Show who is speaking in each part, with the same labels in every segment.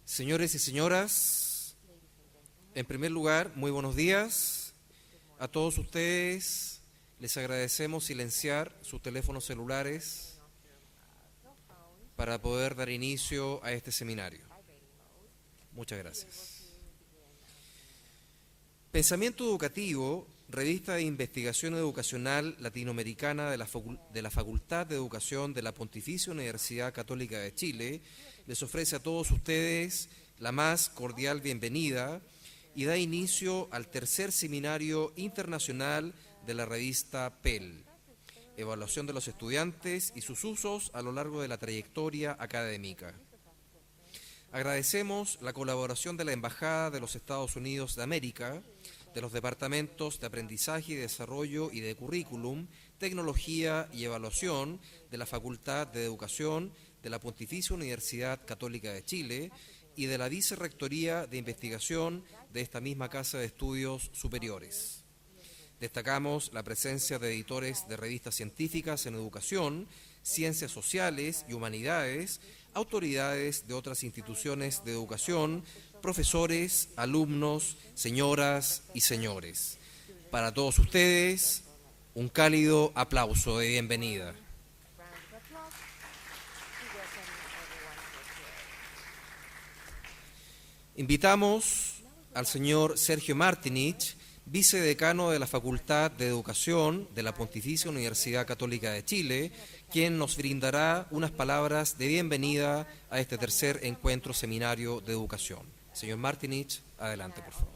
Speaker 1: Señores y señoras, en primer lugar, muy buenos días. A todos ustedes les agradecemos silenciar sus teléfonos celulares para poder dar inicio a este seminario. Muchas gracias. Pensamiento Educativo, revista de investigación educacional latinoamericana de la Facultad de Educación de la Pontificia Universidad Católica de Chile, les ofrece a todos ustedes la más cordial bienvenida y da inicio al tercer seminario internacional de la revista PEL, Evaluación de los estudiantes y sus usos a lo largo de la trayectoria académica. Agradecemos la colaboración de la Embajada de los Estados Unidos de América, de los Departamentos de Aprendizaje y Desarrollo y de Currículum, Tecnología y Evaluación de la Facultad de Educación de la Pontificia Universidad Católica de Chile y de la Vicerrectoría de Investigación de esta misma Casa de Estudios Superiores. Destacamos la presencia de editores de revistas científicas en educación, ciencias sociales y humanidades, autoridades de otras instituciones de educación, profesores, alumnos, señoras y señores. Para todos ustedes, un cálido aplauso de bienvenida. Invitamos al señor Sergio Martinich, vicedecano de la Facultad de Educación de la Pontificia Universidad Católica de Chile, quien nos brindará unas palabras de bienvenida a este tercer encuentro seminario de educación. Señor Martinich, adelante, por favor.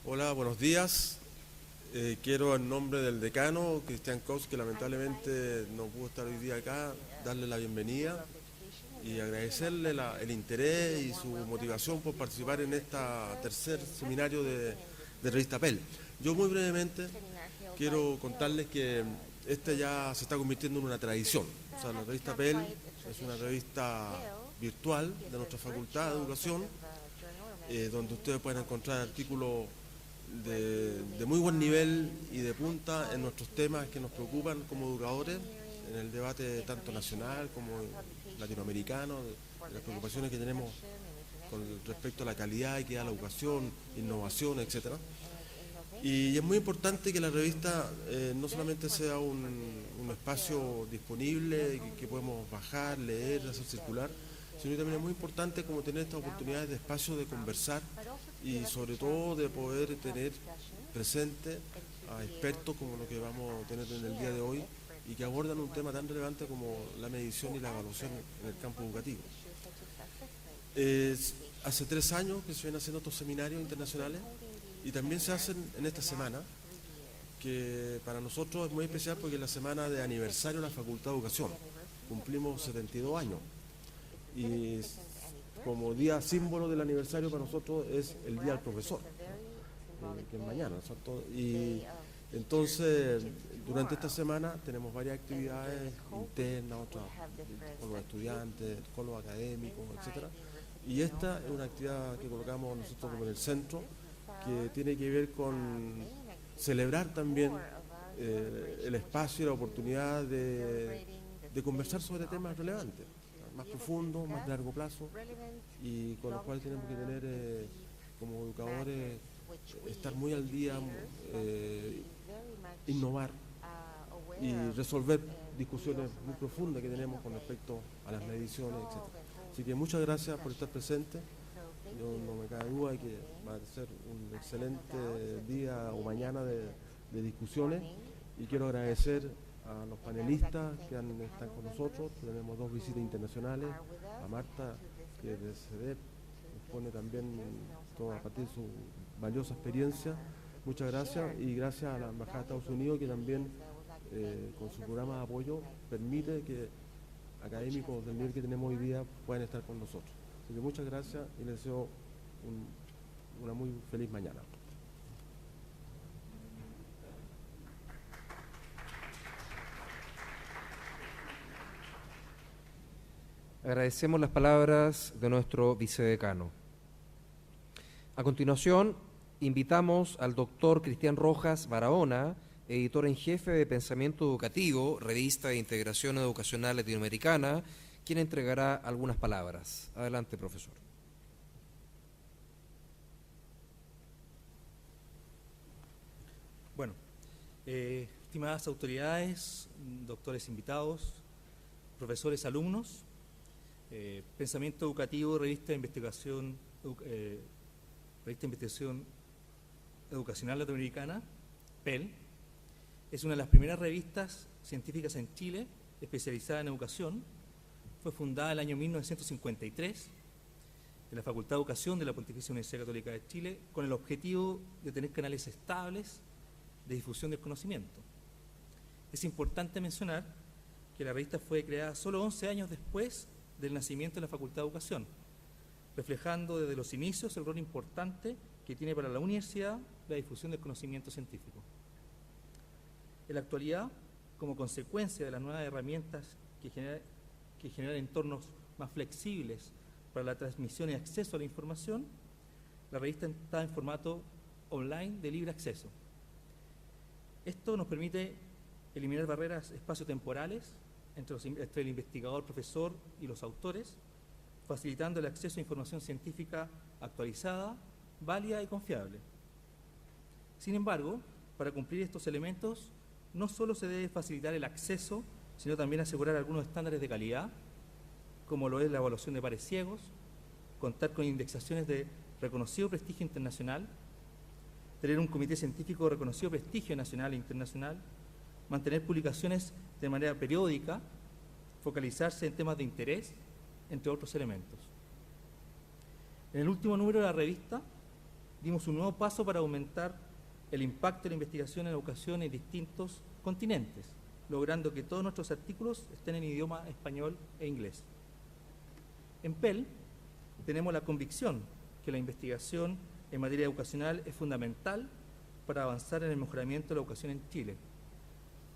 Speaker 2: Hola, buenos días. Quiero en nombre del decano, Cristian Kos, que lamentablemente no pudo estar hoy día acá, darle la bienvenida y agradecerle el interés y su motivación por participar en este tercer seminario de revista PEL. Yo muy brevemente quiero contarles que este ya se está convirtiendo en una tradición. O sea, la revista PEL es una revista virtual de nuestra Facultad de Educación, donde ustedes pueden encontrar artículos de muy buen nivel y de punta en nuestros temas que nos preocupan como educadores, en el debate tanto nacional como latinoamericano, de las preocupaciones que tenemos con respecto a la calidad y equidad de la educación, innovación, etcétera. Y es muy importante que la revista no solamente sea un espacio disponible que podemos bajar, leer, hacer circular, sino también es muy importante como tener estas oportunidades de espacio de conversar y sobre todo de poder tener presente a expertos como lo que vamos a tener en el día de hoy y que abordan un tema tan relevante como la medición y la evaluación en el campo educativo. Hace 3 años que se vienen haciendo estos seminarios internacionales y también se hacen en esta semana, que para nosotros es muy especial porque es la semana de aniversario de la Facultad de Educación. Cumplimos 72 años y como día símbolo del aniversario para nosotros es el Día del Profesor, que es mañana, ¿cierto? Y entonces durante esta semana tenemos varias actividades internas, otras con los estudiantes, con los académicos, etcétera. Y esta es una actividad que colocamos nosotros como en el centro, que tiene que ver con celebrar también el espacio y la oportunidad de conversar sobre temas relevantes, más profundos, más de largo plazo, y con los cuales tenemos que tener como educadores, estar muy al día, innovar y resolver discusiones muy profundas que tenemos con respecto a las mediciones, etc. Así que muchas gracias por estar presente. Yo no me cabe duda de que va a ser un excelente día o mañana de discusiones, y quiero agradecer a los panelistas que están con nosotros. Tenemos 2 visitas internacionales, a Marta, que es de CEDEP, nos pone también todo a partir de su valiosa experiencia. Muchas gracias, y gracias a la Embajada de Estados Unidos, que también con su programa de apoyo permite que académicos del nivel que tenemos hoy día puedan estar con nosotros. Así que muchas gracias y les deseo una muy feliz mañana.
Speaker 1: Agradecemos las palabras de nuestro vicedecano. A continuación, invitamos al doctor Cristian Rojas Barahona, editor en jefe de Pensamiento Educativo, revista de integración educacional latinoamericana, quien entregará algunas palabras. Adelante, profesor.
Speaker 3: Bueno, estimadas autoridades, doctores invitados, profesores, alumnos, Pensamiento Educativo, revista de investigación educacional latinoamericana, PEL, es una de las primeras revistas científicas en Chile especializada en educación. Fue fundada en el año 1953 en la Facultad de Educación de la Pontificia Universidad Católica de Chile con el objetivo de tener canales estables de difusión del conocimiento. Es importante mencionar que la revista fue creada solo 11 años después del nacimiento de la Facultad de Educación, reflejando desde los inicios el rol importante que tiene para la universidad la difusión del conocimiento científico. En la actualidad, como consecuencia de las nuevas herramientas que generan entornos más flexibles para la transmisión y acceso a la información, la revista está en formato online de libre acceso. Esto nos permite eliminar barreras espaciotemporales entre el investigador, profesor y los autores, facilitando el acceso a información científica actualizada, válida y confiable. Sin embargo, para cumplir estos elementos, no solo se debe facilitar el acceso, sino también asegurar algunos estándares de calidad, como lo es la evaluación de pares ciegos, contar con indexaciones de reconocido prestigio internacional, tener un comité científico de reconocido prestigio nacional e internacional, mantener publicaciones de manera periódica, focalizarse en temas de interés, entre otros elementos. En el último número de la revista dimos un nuevo paso para aumentar el impacto de la investigación en educación en distintos continentes, logrando que todos nuestros artículos estén en idioma español e inglés. En PEL tenemos la convicción que la investigación en materia educacional es fundamental para avanzar en el mejoramiento de la educación en Chile,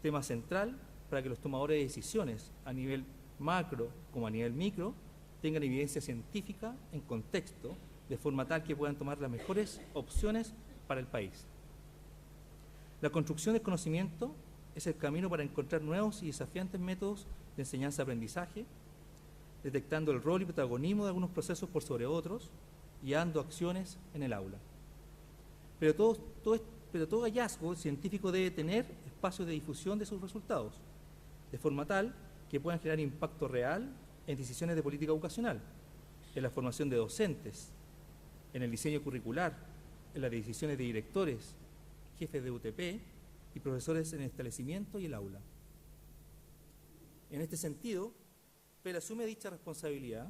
Speaker 3: tema central para que los tomadores de decisiones a nivel macro como a nivel micro tengan evidencia científica en contexto, de forma tal que puedan tomar las mejores opciones para el país. La construcción del conocimiento es el camino para encontrar nuevos y desafiantes métodos de enseñanza-aprendizaje, detectando el rol y protagonismo de algunos procesos por sobre otros, guiando acciones en el aula. Pero todo hallazgo científico debe tener espacios de difusión de sus resultados, de forma tal que puedan generar impacto real en decisiones de política educacional, en la formación de docentes, en el diseño curricular, en las decisiones de directores, jefes de UTP y profesores en el establecimiento y el aula. En este sentido, PEL asume dicha responsabilidad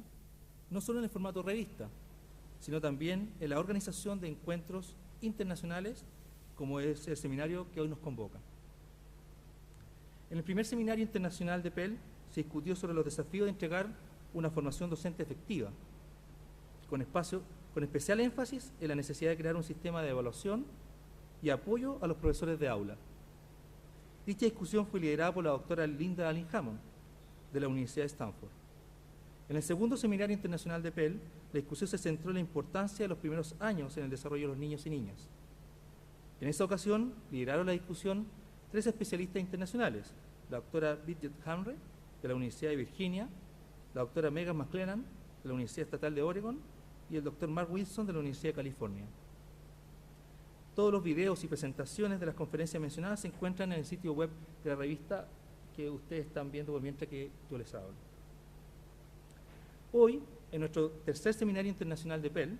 Speaker 3: no solo en el formato revista, sino también en la organización de encuentros internacionales, como es el seminario que hoy nos convoca. En el primer seminario internacional de PEL se discutió sobre los desafíos de entregar una formación docente efectiva, con especial énfasis en la necesidad de crear un sistema de evaluación y apoyo a los profesores de aula. Dicha discusión fue liderada por la doctora Linda Allen Hammond, de la Universidad de Stanford. En el segundo seminario internacional de PEL, la discusión se centró en la importancia de los primeros años en el desarrollo de los niños y niñas. En esta ocasión, lideraron la discusión 3 especialistas internacionales, la doctora Bridget Hamre, de la Universidad de Virginia, la doctora Megan McClellan, de la Universidad Estatal de Oregon, y el doctor Mark Wilson, de la Universidad de California. Todos los videos y presentaciones de las conferencias mencionadas se encuentran en el sitio web de la revista que ustedes están viendo por mientras que yo les hablo. Hoy, en nuestro tercer seminario internacional de PEL,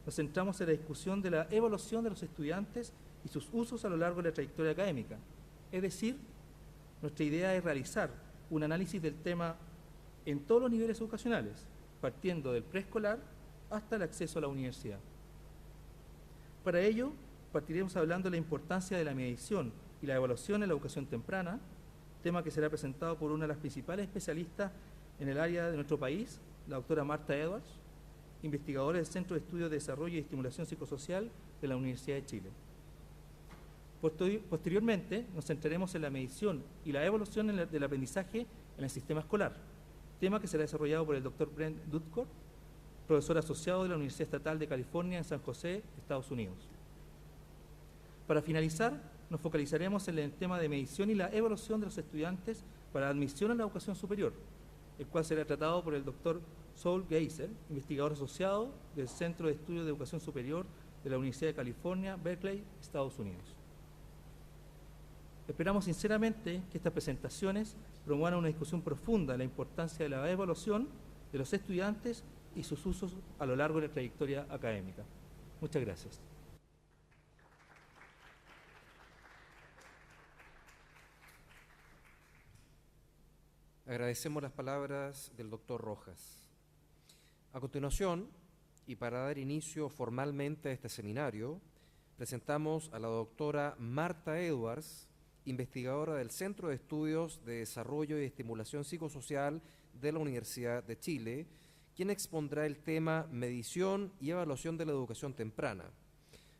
Speaker 3: nos centramos en la discusión de la evaluación de los estudiantes y sus usos a lo largo de la trayectoria académica. Es decir, nuestra idea es realizar un análisis del tema en todos los niveles educacionales, partiendo del preescolar hasta el acceso a la universidad. Para ello, partiremos hablando de la importancia de la medición y la evaluación en la educación temprana, tema que será presentado por una de las principales especialistas en el área de nuestro país, la doctora Marta Edwards, investigadora del Centro de Estudios de Desarrollo y Estimulación Psicosocial de la Universidad de Chile. Posteriormente, nos centraremos en la medición y la evaluación del aprendizaje en el sistema escolar, tema que será desarrollado por el doctor Brent Dudcourt, profesor asociado de la Universidad Estatal de California en San José, Estados Unidos. Para finalizar, nos focalizaremos en el tema de medición y la evaluación de los estudiantes para la admisión a la educación superior, el cual será tratado por el doctor Saul Geiser, investigador asociado del Centro de Estudios de Educación Superior de la Universidad de California, Berkeley, Estados Unidos. Esperamos sinceramente que estas presentaciones promuevan una discusión profunda de la importancia de la evaluación de los estudiantes y sus usos a lo largo de la trayectoria académica. Muchas gracias.
Speaker 1: Agradecemos las palabras del doctor Rojas. A continuación, y para dar inicio formalmente a este seminario, presentamos a la doctora Marta Edwards, investigadora del Centro de Estudios de Desarrollo y Estimulación Psicosocial de la Universidad de Chile, quien expondrá el tema Medición y Evaluación de la Educación Temprana.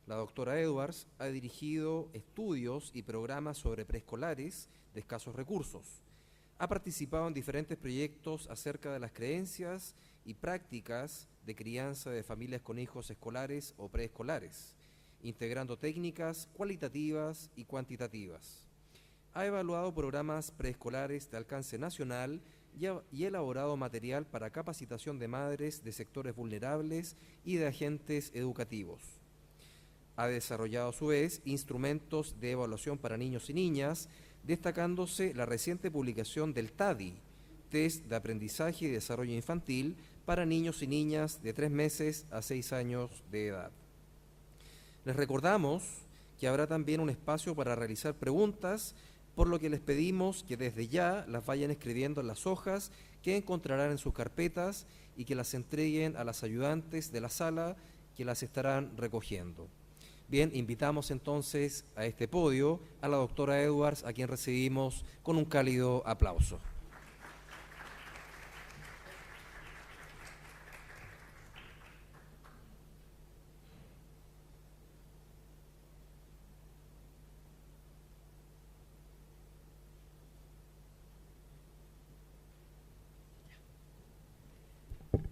Speaker 1: La doctora Edwards ha dirigido estudios y programas sobre preescolares de escasos recursos. Ha participado en diferentes proyectos acerca de las creencias y prácticas de crianza de familias con hijos escolares o preescolares, integrando técnicas cualitativas y cuantitativas. Ha evaluado programas preescolares de alcance nacional y elaborado material para capacitación de madres de sectores vulnerables y de agentes educativos. Ha desarrollado a su vez instrumentos de evaluación para niños y niñas, destacándose la reciente publicación del TADI, Test de Aprendizaje y Desarrollo Infantil para niños y niñas de 3 meses a 6 años de edad. Les recordamos que habrá también un espacio para realizar preguntas, por lo que les pedimos que desde ya las vayan escribiendo en las hojas que encontrarán en sus carpetas y que las entreguen a las ayudantes de la sala que las estarán recogiendo. Bien, invitamos entonces a este podio a la doctora Edwards, a quien recibimos con un cálido aplauso.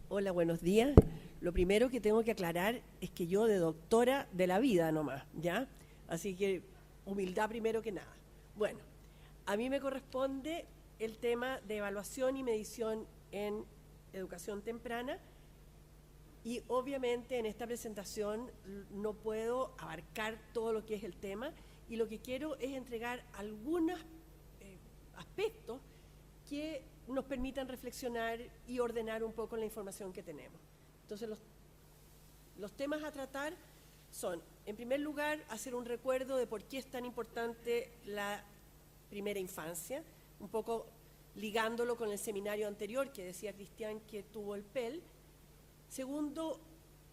Speaker 4: Hola, buenos días. Lo primero que tengo que aclarar es que yo de doctora de la vida nomás, ¿ya? Así que humildad primero que nada. Bueno, a mí me corresponde el tema de evaluación y medición en educación temprana y obviamente en esta presentación no puedo abarcar todo lo que es el tema y lo que quiero es entregar algunos aspectos que nos permitan reflexionar y ordenar un poco la información que tenemos. Entonces, los temas a tratar son, en primer lugar, hacer un recuerdo de por qué es tan importante la primera infancia, un poco ligándolo con el seminario anterior que decía Cristian que tuvo el PEL. Segundo,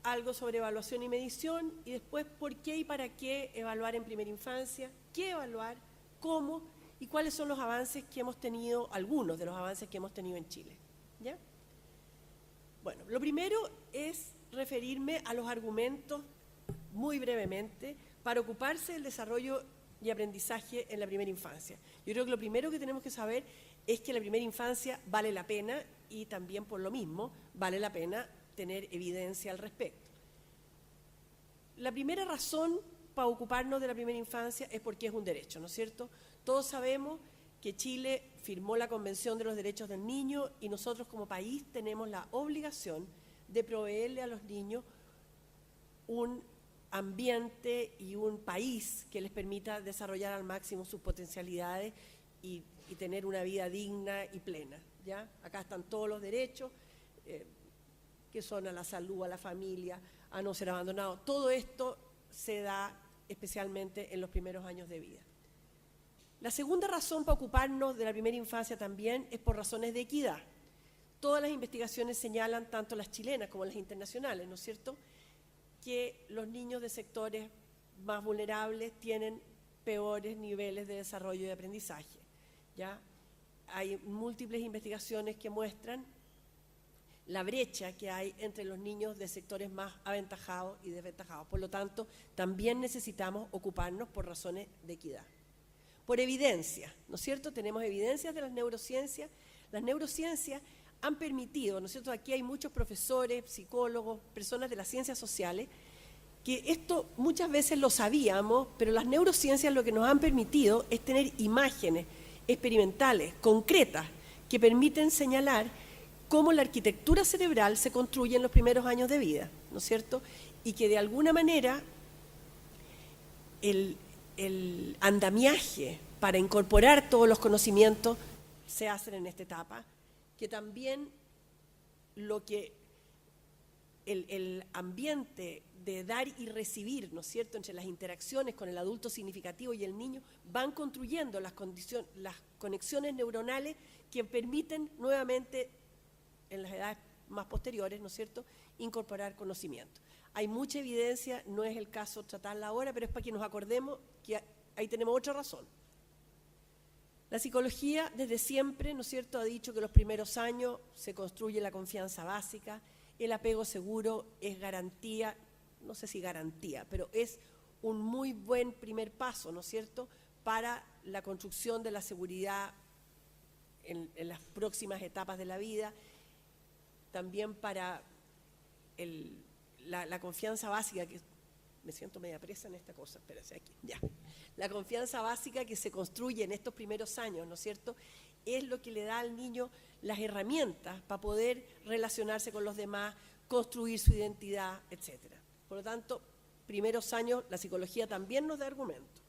Speaker 4: algo sobre evaluación y medición, y después por qué y para qué evaluar en primera infancia, qué evaluar, cómo y cuáles son los avances que hemos tenido, algunos de los avances que hemos tenido en Chile. ¿Ya? Bueno, lo primero es referirme a los argumentos muy brevemente para ocuparse del desarrollo y aprendizaje en la primera infancia. Yo creo que lo primero que tenemos que saber es que la primera infancia vale la pena y también por lo mismo vale la pena tener evidencia al respecto. La primera razón para ocuparnos de la primera infancia es porque es un derecho, ¿no es cierto? Todos sabemos que Chile firmó la Convención de los Derechos del Niño y nosotros como país tenemos la obligación de proveerle a los niños un ambiente y un país que les permita desarrollar al máximo sus potencialidades y tener una vida digna y plena, ¿ya? Acá están todos los derechos que son a la salud, a la familia, a no ser abandonado. Todo esto se da especialmente en los primeros años de vida. La segunda razón para ocuparnos de la primera infancia también es por razones de equidad. Todas las investigaciones señalan, tanto las chilenas como las internacionales, ¿no es cierto?, que los niños de sectores más vulnerables tienen peores niveles de desarrollo y de aprendizaje. ¿Ya? Hay múltiples investigaciones que muestran la brecha que hay entre los niños de sectores más aventajados y desventajados. Por lo tanto, también necesitamos ocuparnos por razones de equidad. Por evidencia, ¿no es cierto? Tenemos evidencias de las neurociencias. Las neurociencias han permitido, ¿no es cierto? Aquí hay muchos profesores, psicólogos, personas de las ciencias sociales que esto muchas veces lo sabíamos, pero las neurociencias lo que nos han permitido es tener imágenes experimentales, concretas, que permiten señalar cómo la arquitectura cerebral se construye en los primeros años de vida, ¿no es cierto? Y que de alguna manera el andamiaje para incorporar todos los conocimientos se hacen en esta etapa, que también lo que el ambiente de dar y recibir, ¿no es cierto?, entre las interacciones con el adulto significativo y el niño, van construyendo las conexiones neuronales que permiten nuevamente, en las edades más posteriores, ¿no es cierto?, incorporar conocimiento. Hay mucha evidencia, no es el caso tratarla ahora, pero es para que nos acordemos que ahí tenemos otra razón. La psicología desde siempre, ¿no es cierto?, ha dicho que los primeros años se construye la confianza básica, el apego seguro es garantía, no sé si garantía, pero es un muy buen primer paso, ¿no es cierto?, para la construcción de la seguridad en las próximas etapas de la vida, también para la confianza básica, que me siento media presa en esta cosa, espérense aquí, ya. La confianza básica que se construye en estos primeros años, ¿no es cierto?, es lo que le da al niño las herramientas para poder relacionarse con los demás, construir su identidad, etcétera. Por lo tanto, primeros años, la psicología también nos da argumentos.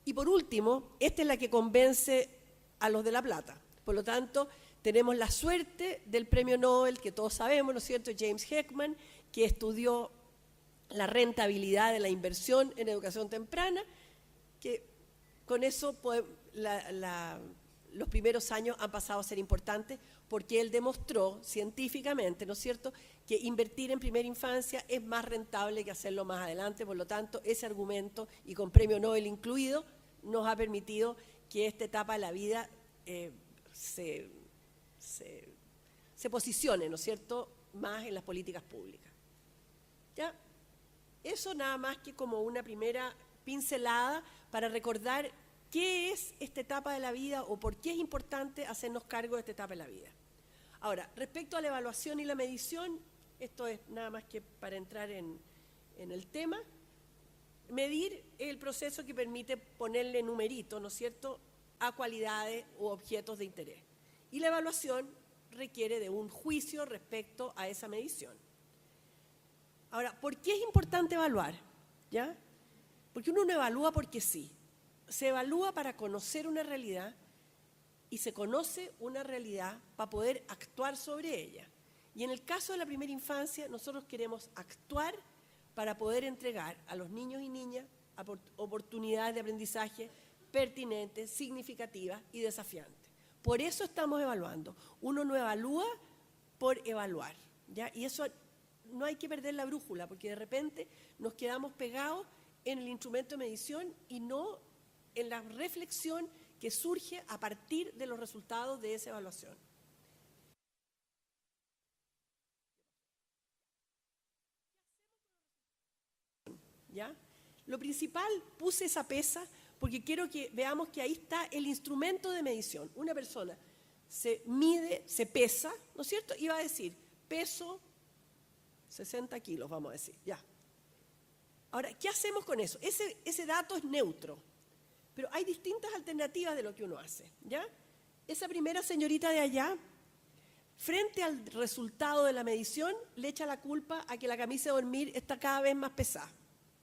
Speaker 4: Y por último, esta es la que convence a los de La Plata. Por lo tanto, tenemos la suerte del premio Nobel, que todos sabemos, ¿no es cierto?, James Heckman, que estudió la rentabilidad de la inversión en educación temprana, que con eso los primeros años han pasado a ser importantes, porque él demostró científicamente, ¿no es cierto?, que invertir en primera infancia es más rentable que hacerlo más adelante. Por lo tanto, ese argumento, y con premio Nobel incluido, nos ha permitido que esta etapa de la vida se posicione, ¿no es cierto?, más en las políticas públicas. ¿Ya? Eso nada más que como una primera pincelada para recordar qué es esta etapa de la vida o por qué es importante hacernos cargo de esta etapa de la vida. Ahora, respecto a la evaluación y la medición, esto es nada más que para entrar en el tema, medir es el proceso que permite ponerle numerito, ¿no es cierto?, a cualidades u objetos de interés. Y la evaluación requiere de un juicio respecto a esa medición. Ahora, ¿por qué es importante evaluar? ¿Ya? Porque uno no evalúa porque sí. Se evalúa para conocer una realidad y se conoce una realidad para poder actuar sobre ella. Y en el caso de la primera infancia, nosotros queremos actuar para poder entregar a los niños y niñas oportunidades de aprendizaje pertinentes, significativas y desafiantes. Por eso estamos evaluando. Uno no evalúa por evaluar, ¿ya? Y eso no hay que perder la brújula, porque de repente nos quedamos pegados en el instrumento de medición y no en la reflexión que surge a partir de los resultados de esa evaluación. ¿Ya? Lo principal, puse esa pesa porque quiero que veamos que ahí está el instrumento de medición. Una persona se mide, se pesa, ¿no es cierto? Y va a decir, peso 60 kilos, vamos a decir, ya. Ahora, ¿qué hacemos con eso? Ese dato es neutro, pero hay distintas alternativas de lo que uno hace, ¿ya? Esa primera señorita de allá, frente al resultado de la medición, le echa la culpa a que la camisa de dormir está cada vez más pesada,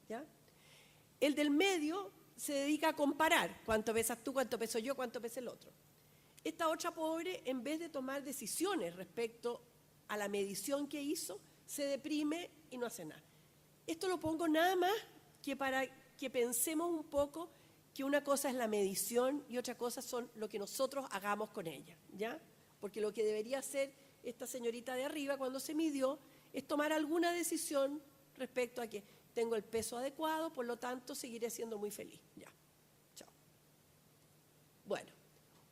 Speaker 4: ¿ya? El del medio se dedica a comparar cuánto pesas tú, cuánto peso yo, cuánto pesa el otro. Esta otra pobre, en vez de tomar decisiones respecto a la medición que hizo, se deprime y no hace nada. Esto lo pongo nada más que para que pensemos un poco que una cosa es la medición y otra cosa son lo que nosotros hagamos con ella, ¿ya? Porque lo que debería hacer esta señorita de arriba cuando se midió es tomar alguna decisión respecto a que tengo el peso adecuado, por lo tanto seguiré siendo muy feliz. Ya, chao. Bueno,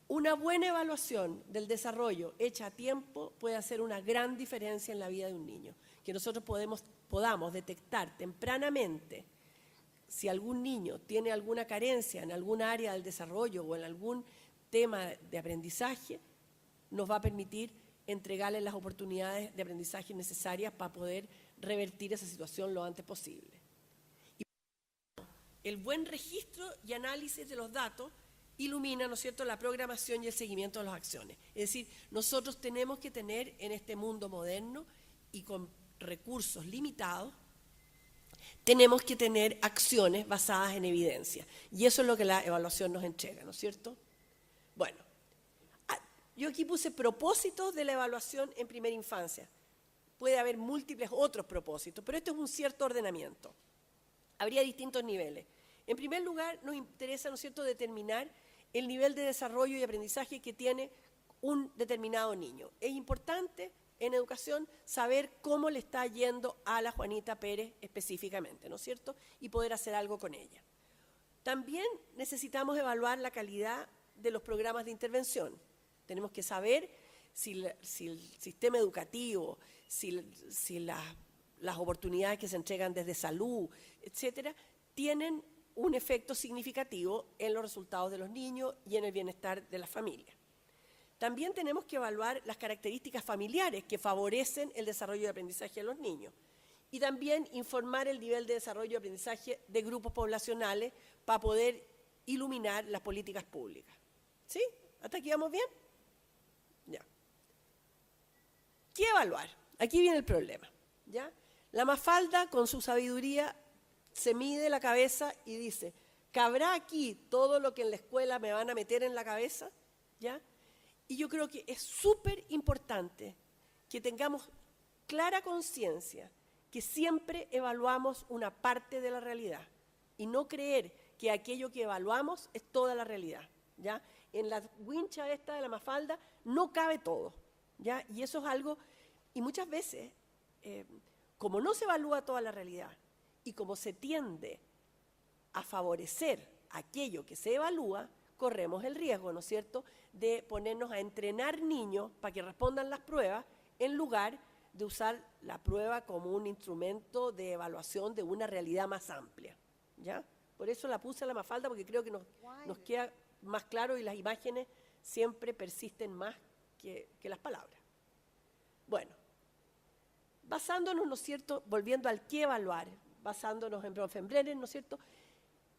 Speaker 4: una buena evaluación del desarrollo hecha a tiempo puede hacer una gran diferencia en la vida de un niño. Que nosotros podamos detectar tempranamente si algún niño tiene alguna carencia en algún área del desarrollo o en algún tema de aprendizaje, nos va a permitir entregarle las oportunidades de aprendizaje necesarias para poder revertir esa situación lo antes posible. Y el buen registro y análisis de los datos ilumina, ¿no es cierto?, la programación y el seguimiento de las acciones. Es decir, nosotros tenemos que tener en este mundo moderno y con recursos limitados, tenemos que tener acciones basadas en evidencia. Y eso es lo que la evaluación nos entrega, ¿no es cierto? Bueno, yo aquí puse propósitos de la evaluación en primera infancia. Puede haber múltiples otros propósitos, pero esto es un cierto ordenamiento. Habría distintos niveles. En primer lugar, nos interesa, ¿no es cierto?, determinar el nivel de desarrollo y aprendizaje que tiene un determinado niño. Es importante en educación saber cómo le está yendo a la Juanita Pérez específicamente, ¿no es cierto?, y poder hacer algo con ella. También necesitamos evaluar la calidad de los programas de intervención. Tenemos que saber si el sistema educativo, si las oportunidades que se entregan desde salud, etcétera, tienen un efecto significativo en los resultados de los niños y en el bienestar de las familias. También tenemos que evaluar las características familiares que favorecen el desarrollo de aprendizaje de los niños y también informar el nivel de desarrollo y aprendizaje de grupos poblacionales para poder iluminar las políticas públicas. ¿Sí? ¿Hasta aquí vamos bien? Ya. ¿Qué evaluar? Aquí viene el problema, ¿ya? La Mafalda, con su sabiduría, se mide la cabeza y dice, ¿cabrá aquí todo lo que en la escuela me van a meter en la cabeza? ¿Ya? Y yo creo que es súper importante que tengamos clara conciencia que siempre evaluamos una parte de la realidad y no creer que aquello que evaluamos es toda la realidad, ¿ya? En la wincha esta de la Mafalda no cabe todo, ¿ya? Y eso es algo, y muchas veces, como no se evalúa toda la realidad y como se tiende a favorecer aquello que se evalúa, corremos el riesgo, ¿no es cierto?, de ponernos a entrenar niños para que respondan las pruebas en lugar de usar la prueba como un instrumento de evaluación de una realidad más amplia, ¿ya? Por eso la puse a la Mafalda, porque creo que nos queda más claro y las imágenes siempre persisten más que las palabras. Bueno, basándonos, ¿no es cierto?, volviendo al qué evaluar, basándonos en Bronfenbrenner, ¿no es cierto?,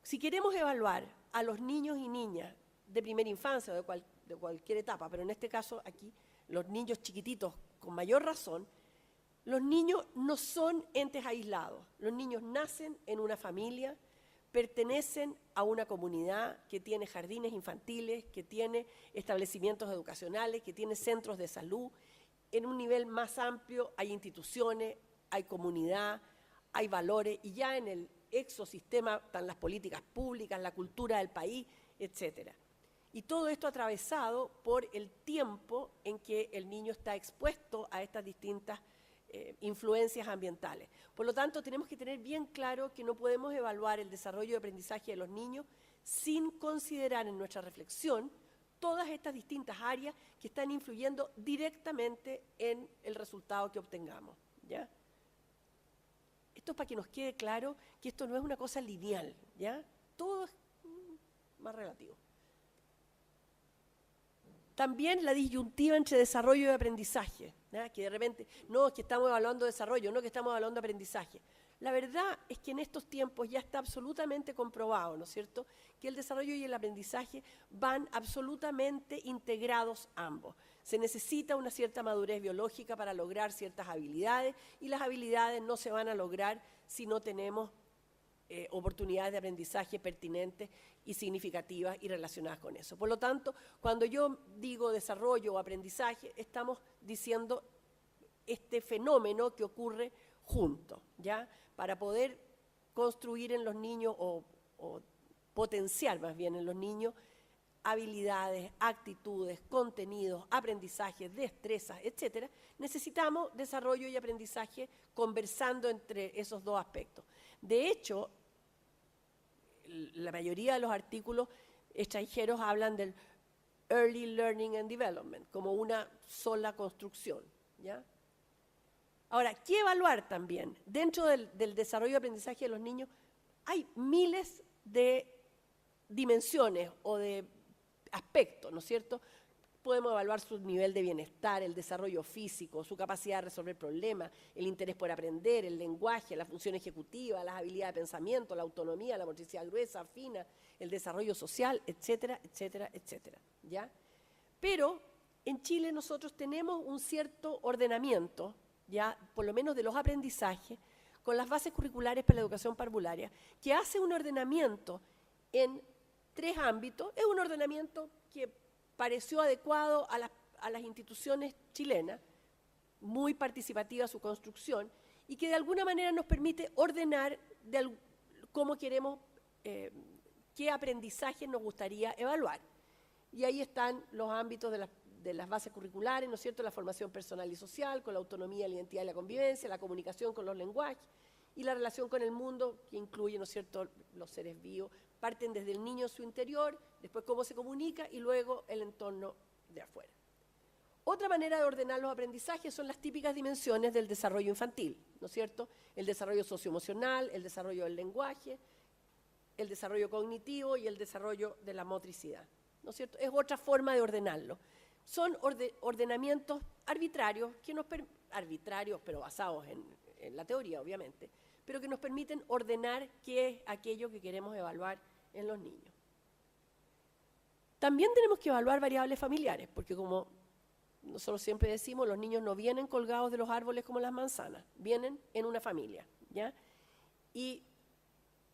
Speaker 4: si queremos evaluar a los niños y niñas de primera infancia o de cualquier etapa, pero en este caso aquí, los niños chiquititos con mayor razón, los niños no son entes aislados. Los niños nacen en una familia, pertenecen a una comunidad que tiene jardines infantiles, que tiene establecimientos educacionales, que tiene centros de salud. En un nivel más amplio hay instituciones, hay comunidad, hay valores, y ya en el exosistema están las políticas públicas, la cultura del país, etcétera. Y todo esto atravesado por el tiempo en que el niño está expuesto a estas distintas influencias ambientales. Por lo tanto, tenemos que tener bien claro que no podemos evaluar el desarrollo y aprendizaje de los niños sin considerar en nuestra reflexión todas estas distintas áreas que están influyendo directamente en el resultado que obtengamos, ¿ya? Esto es para que nos quede claro que esto no es una cosa lineal, ¿ya? Todo es más relativo. También la disyuntiva entre desarrollo y aprendizaje, ¿ya? Que de repente, no, es que estamos evaluando desarrollo, no que estamos evaluando aprendizaje. La verdad es que en estos tiempos ya está absolutamente comprobado, ¿no es cierto?, que el desarrollo y el aprendizaje van absolutamente integrados ambos. Se necesita una cierta madurez biológica para lograr ciertas habilidades y las habilidades no se van a lograr si no tenemos oportunidades de aprendizaje pertinentes y significativas y relacionadas con eso. Por lo tanto, cuando yo digo desarrollo o aprendizaje, estamos diciendo este fenómeno que ocurre juntos, ¿ya? Para poder construir en los niños o potenciar más bien en los niños habilidades, actitudes, contenidos, aprendizajes, destrezas, etcétera, necesitamos desarrollo y aprendizaje conversando entre esos dos aspectos. De hecho, la mayoría de los artículos extranjeros hablan del Early Learning and Development como una sola construcción, ¿ya? Ahora, ¿qué evaluar también? Dentro del desarrollo y aprendizaje de los niños hay miles de dimensiones o de aspectos, ¿no es cierto? podemos evaluar su nivel de bienestar, el desarrollo físico, su capacidad de resolver problemas, el interés por aprender, el lenguaje, la función ejecutiva, las habilidades de pensamiento, la autonomía, la motricidad gruesa, fina, el desarrollo social, etcétera, etcétera, etcétera, ¿ya? Pero en Chile nosotros tenemos un cierto ordenamiento, ya por lo menos de los aprendizajes, con las bases curriculares para la educación parvularia, que hace un ordenamiento en 3 ámbitos. Es un ordenamiento que pareció adecuado a las instituciones chilenas, muy participativa su construcción, y que de alguna manera nos permite ordenar cómo queremos, qué aprendizaje nos gustaría evaluar. Y ahí están los ámbitos de las bases curriculares, ¿no es cierto?, la formación personal y social, con la autonomía, la identidad y la convivencia, la comunicación con los lenguajes y la relación con el mundo, que incluye, ¿no es cierto?, los seres vivos. Parten desde el niño en su interior, después cómo se comunica y luego el entorno de afuera. Otra manera de ordenar los aprendizajes son las típicas dimensiones del desarrollo infantil, ¿no es cierto?, el desarrollo socioemocional, el desarrollo del lenguaje, el desarrollo cognitivo y el desarrollo de la motricidad, ¿no es cierto? Es otra forma de ordenarlo. Son ordenamientos arbitrarios, arbitrarios pero basados en la teoría, obviamente, pero que nos permiten ordenar qué es aquello que queremos evaluar en los niños. También tenemos que evaluar variables familiares, porque como nosotros siempre decimos, los niños no vienen colgados de los árboles como las manzanas, vienen en una familia, ¿ya? Y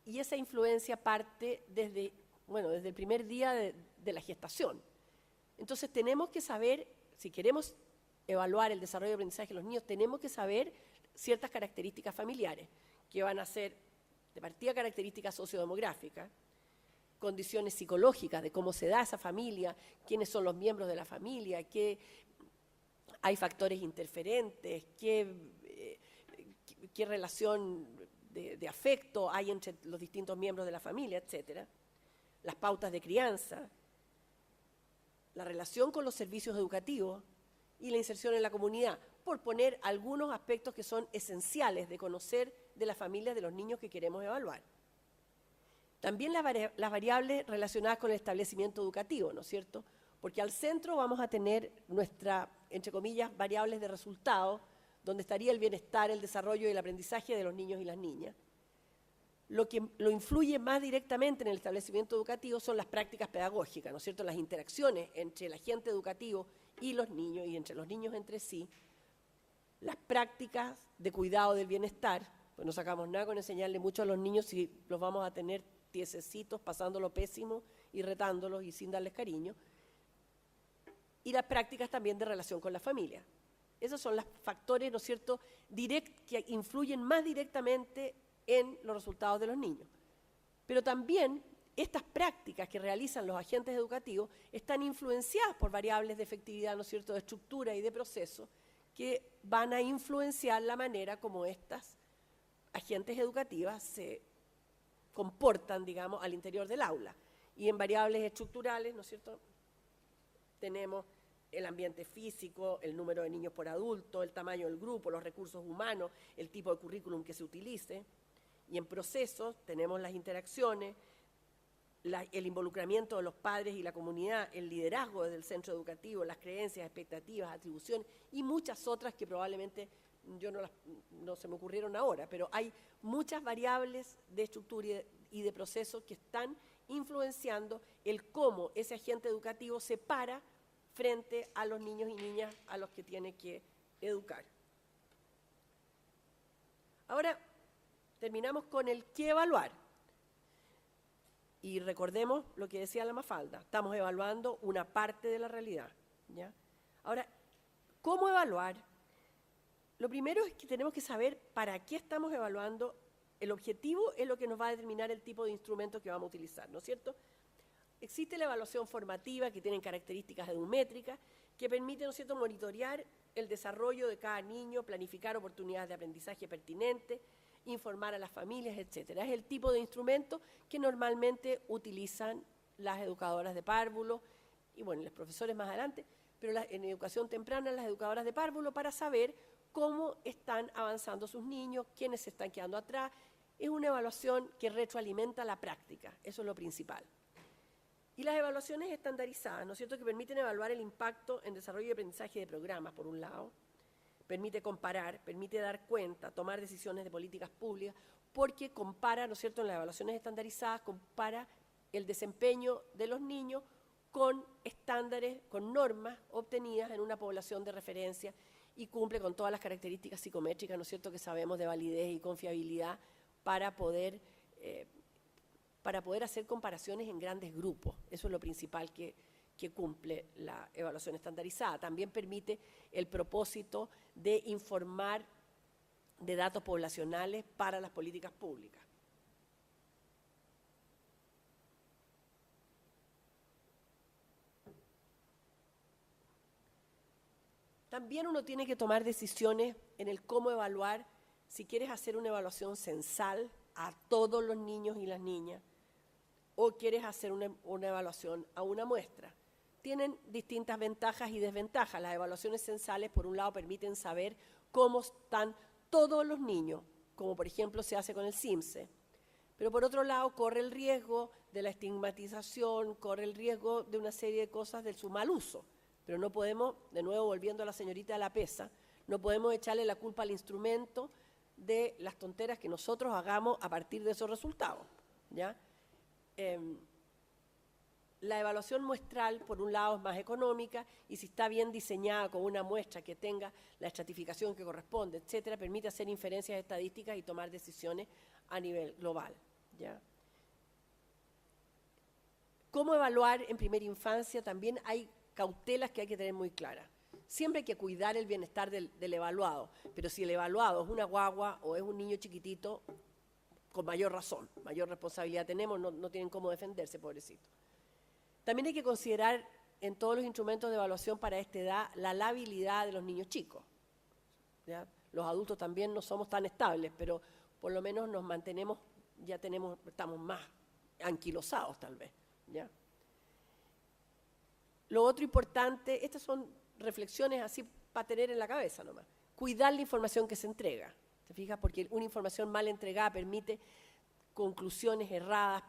Speaker 4: esa influencia parte desde el primer día de la gestación. Entonces tenemos que saber, si queremos evaluar el desarrollo de aprendizaje de los niños, tenemos que saber ciertas características familiares, que van a ser de partida características sociodemográficas, condiciones psicológicas de cómo se da esa familia, quiénes son los miembros de la familia, qué hay factores interferentes, qué relación de afecto hay entre los distintos miembros de la familia, etcétera, las pautas de crianza, la relación con los servicios educativos y la inserción en la comunidad, por poner algunos aspectos que son esenciales de conocer de las familias de los niños que queremos evaluar. También las variables relacionadas con el establecimiento educativo, ¿no es cierto? Porque al centro vamos a tener nuestra, entre comillas, variables de resultado, donde estaría el bienestar, el desarrollo y el aprendizaje de los niños y las niñas. Lo que lo influye más directamente en el establecimiento educativo son las prácticas pedagógicas, ¿no es cierto? Las interacciones entre el agente educativo y los niños, y entre los niños entre sí, las prácticas de cuidado del bienestar, pues no sacamos nada con enseñarle mucho a los niños si los vamos a tener tiesecitos, pasándolo pésimo y retándolos y sin darles cariño, y las prácticas también de relación con la familia. Esos son los factores, ¿no es cierto?, que influyen más directamente en los resultados de los niños. Pero también estas prácticas que realizan los agentes educativos están influenciadas por variables de efectividad, ¿no es cierto?, de estructura y de proceso, que van a influenciar la manera como estas agentes educativas se comportan, digamos, al interior del aula. Y en variables estructurales, ¿no es cierto?, tenemos el ambiente físico, el número de niños por adulto, el tamaño del grupo, los recursos humanos, el tipo de currículum que se utilice. Y en procesos tenemos las interacciones, el involucramiento de los padres y la comunidad, el liderazgo desde el centro educativo, las creencias, expectativas, atribuciones y muchas otras que probablemente no se me ocurrieron ahora, pero hay muchas variables de estructura y de procesos que están influenciando el cómo ese agente educativo se para frente a los niños y niñas a los que tiene que educar. Ahora terminamos con el qué evaluar. Y recordemos lo que decía la Mafalda, estamos evaluando una parte de la realidad, ¿ya? Ahora, ¿cómo evaluar? Lo primero es que tenemos que saber para qué estamos evaluando. El objetivo es lo que nos va a determinar el tipo de instrumento que vamos a utilizar, ¿no es cierto? Existe la evaluación formativa, que tiene características edumétricas, que permite, ¿no es cierto?, monitorear el desarrollo de cada niño, planificar oportunidades de aprendizaje pertinentes, informar a las familias, etcétera. Es el tipo de instrumento que normalmente utilizan las educadoras de párvulo y, bueno, los profesores más adelante, pero en educación temprana las educadoras de párvulo para saber cómo están avanzando sus niños, quiénes se están quedando atrás. Es una evaluación que retroalimenta la práctica, eso es lo principal. Y las evaluaciones estandarizadas, ¿no es cierto?, que permiten evaluar el impacto en desarrollo y aprendizaje de programas, por un lado, permite comparar, permite dar cuenta, tomar decisiones de políticas públicas, porque compara, ¿no es cierto?, en las evaluaciones estandarizadas, compara el desempeño de los niños con estándares, con normas obtenidas en una población de referencia y cumple con todas las características psicométricas, ¿no es cierto?, que sabemos de validez y confiabilidad para poder hacer comparaciones en grandes grupos. Eso es lo principal que cumple la evaluación estandarizada. También permite el propósito de informar de datos poblacionales para las políticas públicas. También uno tiene que tomar decisiones en el cómo evaluar, si quieres hacer una evaluación censal a todos los niños y las niñas, o quieres hacer una evaluación a una muestra. Tienen distintas ventajas y desventajas. Las evaluaciones censales, por un lado, permiten saber cómo están todos los niños, como por ejemplo se hace con el CIMSE. Pero por otro lado, corre el riesgo de la estigmatización, corre el riesgo de una serie de cosas de su mal uso. Pero no podemos, de nuevo volviendo a la señorita de la pesa, no podemos echarle la culpa al instrumento de las tonteras que nosotros hagamos a partir de esos resultados, ¿ya? La evaluación muestral, por un lado, es más económica y si está bien diseñada con una muestra que tenga la estratificación que corresponde, etcétera, permite hacer inferencias estadísticas y tomar decisiones a nivel global, ¿ya? ¿Cómo evaluar en primera infancia? También hay cautelas que hay que tener muy claras. Siempre hay que cuidar el bienestar del evaluado, pero si el evaluado es una guagua o es un niño chiquitito, con mayor razón, mayor responsabilidad tenemos, no tienen cómo defenderse, pobrecito. También hay que considerar en todos los instrumentos de evaluación para esta edad la labilidad de los niños chicos, ¿ya? Los adultos también no somos tan estables, pero por lo menos nos mantenemos, estamos más anquilosados tal vez, ¿ya? Lo otro importante, estas son reflexiones así para tener en la cabeza nomás, cuidar la información que se entrega, ¿te fijas? Porque una información mal entregada permite conclusiones erradas,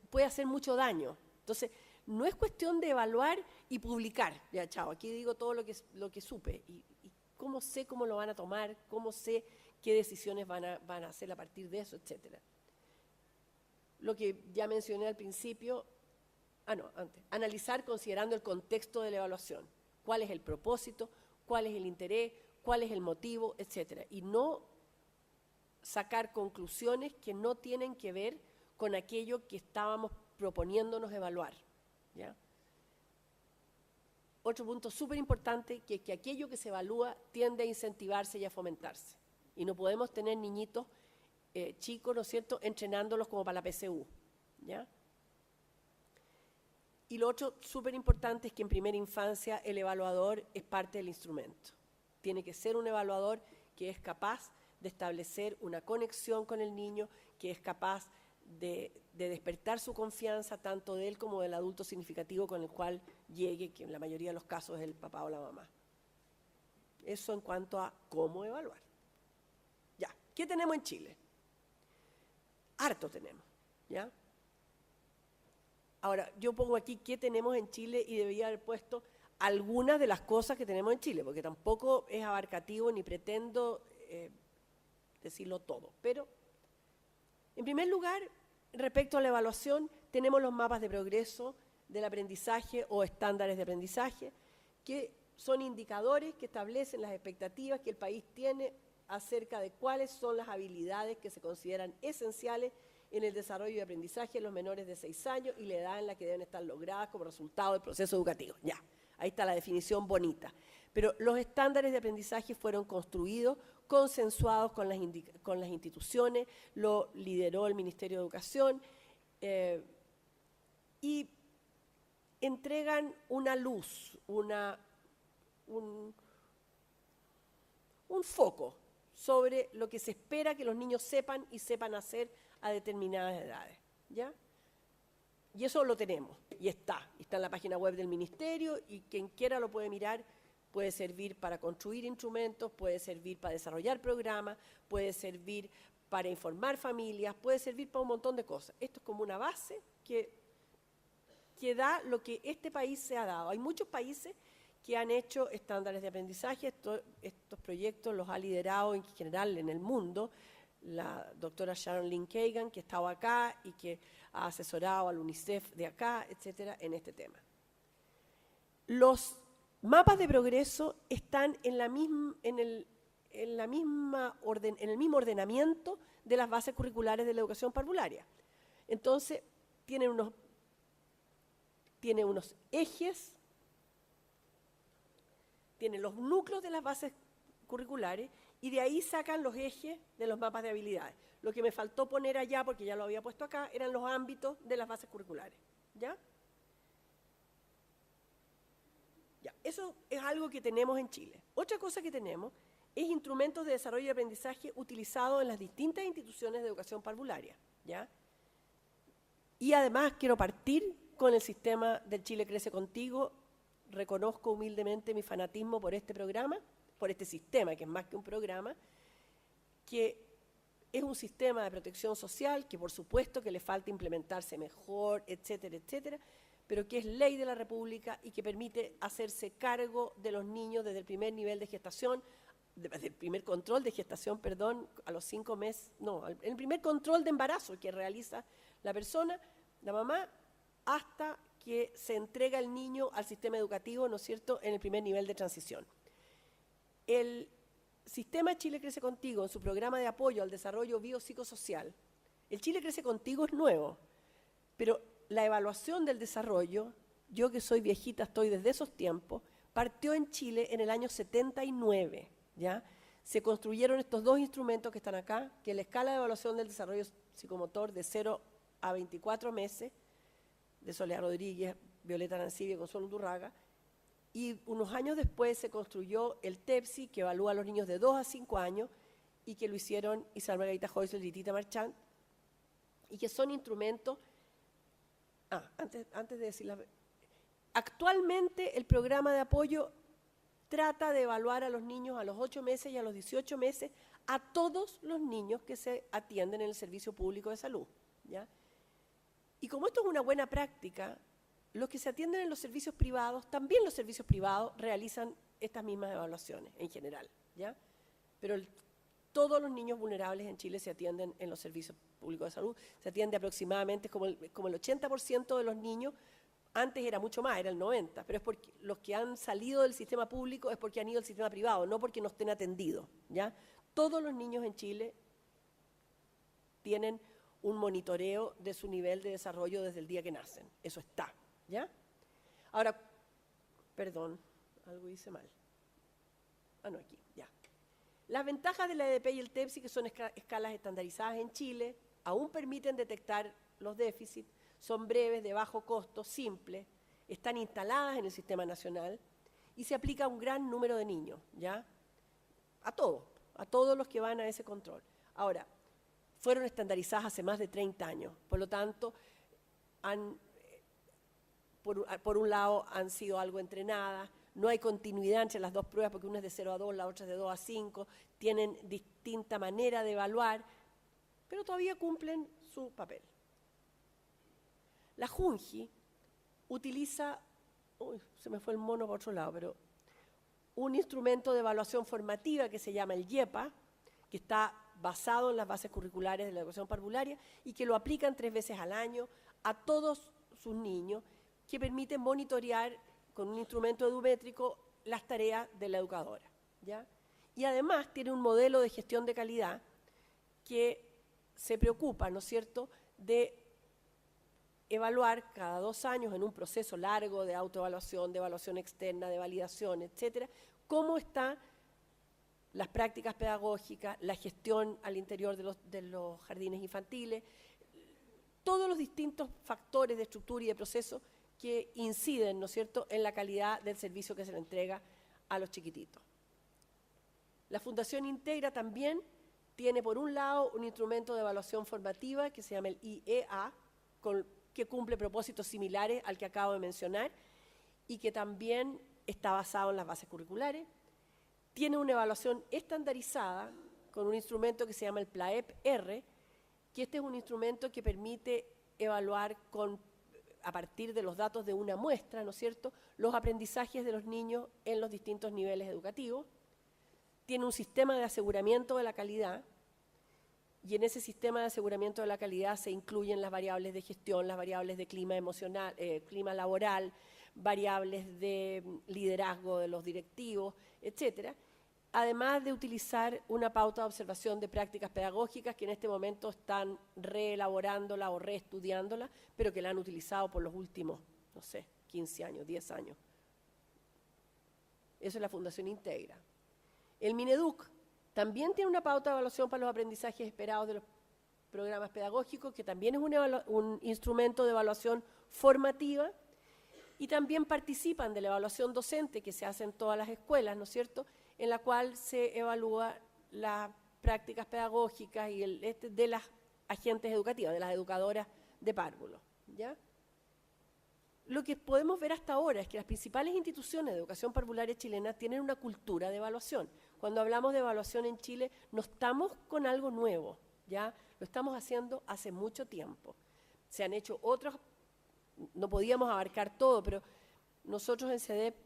Speaker 4: puede hacer mucho daño. Entonces, no es cuestión de evaluar y publicar, ya chao, aquí digo todo lo que supe, y cómo sé cómo lo van a tomar, cómo sé qué decisiones van a hacer a partir de eso, etcétera. Lo que ya mencioné al principio, antes, analizar considerando el contexto de la evaluación, cuál es el propósito, cuál es el interés, cuál es el motivo, etcétera, y no sacar conclusiones que no tienen que ver con aquello que estábamos proponiéndonos evaluar, ¿ya? Otro punto súper importante, que aquello que se evalúa tiende a incentivarse y a fomentarse. Y no podemos tener niñitos chicos, ¿no es cierto?, entrenándolos como para la PSU, ¿ya? Y lo otro súper importante es que en primera infancia el evaluador es parte del instrumento. Tiene que ser un evaluador que es capaz de establecer una conexión con el niño, que es capaz de despertar su confianza tanto de él como del adulto significativo con el cual llegue, que en la mayoría de los casos es el papá o la mamá. Eso en cuanto a cómo evaluar. Ya, ¿qué tenemos en Chile? Harto tenemos, ¿ya? Ahora, yo pongo aquí qué tenemos en Chile y debería haber puesto algunas de las cosas que tenemos en Chile, porque tampoco es abarcativo ni pretendo decirlo todo. Pero, en primer lugar, respecto a la evaluación, tenemos los mapas de progreso del aprendizaje o estándares de aprendizaje, que son indicadores que establecen las expectativas que el país tiene acerca de cuáles son las habilidades que se consideran esenciales en el desarrollo de aprendizaje de los menores de 6 años y la edad en la que deben estar logradas como resultado del proceso educativo. Ya, ahí está la definición bonita. Pero los estándares de aprendizaje fueron construidos, consensuados con las instituciones, lo lideró el Ministerio de Educación y entregan una luz, un foco sobre lo que se espera que los niños sepan y sepan hacer a determinadas edades, ¿ya? Y eso lo tenemos, y está en la página web del Ministerio, y quien quiera lo puede mirar. Puede servir para construir instrumentos, puede servir para desarrollar programas, puede servir para informar familias, puede servir para un montón de cosas. Esto es como una base que que da lo que este país se ha dado. Hay muchos países que han hecho estándares de aprendizaje, estos proyectos los ha liderado en general en el mundo la doctora Sharon Lynn Kagan, que estaba acá y que ha asesorado al UNICEF de acá, etcétera, en este tema. Los mapas de progreso están en el mismo ordenamiento de las bases curriculares de la educación parvularia. Entonces, tiene unos ejes, tiene los núcleos de las bases curriculares y de ahí sacan los ejes de los mapas de habilidades. Lo que me faltó poner allá, porque ya lo había puesto acá, eran los ámbitos de las bases curriculares. ¿Ya? Ya, eso es algo que tenemos en Chile. Otra cosa que tenemos es instrumentos de desarrollo y aprendizaje utilizados en las distintas instituciones de educación parvularia. ¿Ya? Y además quiero partir con el sistema del Chile Crece Contigo. Reconozco humildemente mi fanatismo por este programa, por este sistema, que es más que un programa, que es un sistema de protección social, que por supuesto que le falta implementarse mejor, etcétera, etcétera, pero que es ley de la República y que permite hacerse cargo de los niños desde el primer nivel de gestación, desde el primer control de gestación, perdón, a los 5 meses, no, el primer control de embarazo que realiza la persona, la mamá, hasta que se entrega el niño al sistema educativo, ¿no es cierto?, en el primer nivel de transición. El sistema Chile Crece Contigo, en su programa de apoyo al desarrollo biopsicosocial, el Chile Crece Contigo es nuevo, pero la evaluación del desarrollo, yo que soy viejita, estoy desde esos tiempos, partió en Chile en el año 79, ¿ya? Se construyeron estos dos instrumentos que están acá, que es la escala de evaluación del desarrollo psicomotor de 0 a 24 meses, de Soledad Rodríguez, Violeta Arancibia y Consuelo Undurraga, y unos años después se construyó el TEPSI, que evalúa a los niños de 2 a 5 años, y que lo hicieron Isabel Margarita Joyce y Tita Marchand, y que son instrumentos. Antes de decirla, actualmente el programa de apoyo trata de evaluar a los niños a los 8 meses y a los 18 meses, a todos los niños que se atienden en el servicio público de salud, ¿ya? Y como esto es una buena práctica, los que se atienden en los servicios privados, también los servicios privados realizan estas mismas evaluaciones en general, ¿ya? Pero todos los niños vulnerables en Chile se atienden en los servicios públicos de salud, se atiende aproximadamente como el 80% de los niños, antes era mucho más, era el 90%, pero es porque los que han salido del sistema público es porque han ido al sistema privado, no porque no estén atendidos, ¿ya? Todos los niños en Chile tienen un monitoreo de su nivel de desarrollo desde el día que nacen, eso está, ¿ya? Ahora, perdón, algo hice mal. No, aquí, ya. Las ventajas de la EDP y el TEPSI, que son escalas estandarizadas en Chile, aún permiten detectar los déficits, son breves, de bajo costo, simples, están instaladas en el sistema nacional y se aplica a un gran número de niños, ¿ya? A todos los que van a ese control. Ahora, fueron estandarizadas hace más de 30 años, por lo tanto, por un lado han sido algo entrenadas, no hay continuidad entre las dos pruebas porque una es de 0 a 2, la otra es de 2 a 5, tienen distinta manera de evaluar, pero todavía cumplen su papel. La JUNGI utiliza, se me fue el mono para otro lado, pero un instrumento de evaluación formativa que se llama el YEPA, que está basado en las bases curriculares de la educación parvularia y que lo aplican 3 veces al año a todos sus niños, que permite monitorear con un instrumento edumétrico las tareas de la educadora, ¿ya? Y además tiene un modelo de gestión de calidad que se preocupa, ¿no es cierto?, de evaluar cada 2 años en un proceso largo de autoevaluación, de evaluación externa, de validación, etcétera, cómo están las prácticas pedagógicas, la gestión al interior de los jardines infantiles, todos los distintos factores de estructura y de proceso que inciden, ¿no es cierto?, en la calidad del servicio que se le entrega a los chiquititos. La Fundación Integra también tiene, por un lado, un instrumento de evaluación formativa que se llama el IEA, que cumple propósitos similares al que acabo de mencionar y que también está basado en las bases curriculares. Tiene una evaluación estandarizada con un instrumento que se llama el PLAEP-R, que este es un instrumento que permite evaluar a partir de los datos de una muestra, ¿no es cierto?, los aprendizajes de los niños en los distintos niveles educativos. Tiene un sistema de aseguramiento de la calidad, y en ese sistema de aseguramiento de la calidad se incluyen las variables de gestión, las variables de clima emocional, clima laboral, variables de liderazgo de los directivos, etcétera, además de utilizar una pauta de observación de prácticas pedagógicas que en este momento están reelaborándola o reestudiándola, pero que la han utilizado por los últimos, no sé, 15 años, 10 años. Eso es la Fundación Integra. El Mineduc también tiene una pauta de evaluación para los aprendizajes esperados de los programas pedagógicos, que también es un instrumento de evaluación formativa, y también participan de la evaluación docente que se hace en todas las escuelas, ¿no es cierto?, en la cual se evalúa las prácticas pedagógicas y de las agentes educativas, de las educadoras de párvulos, ¿ya? Lo que podemos ver hasta ahora es que las principales instituciones de educación parvularia chilena tienen una cultura de evaluación. Cuando hablamos de evaluación en Chile, no estamos con algo nuevo, ¿ya? Lo estamos haciendo hace mucho tiempo. Se han hecho otros, no podíamos abarcar todo, pero nosotros en CEDEP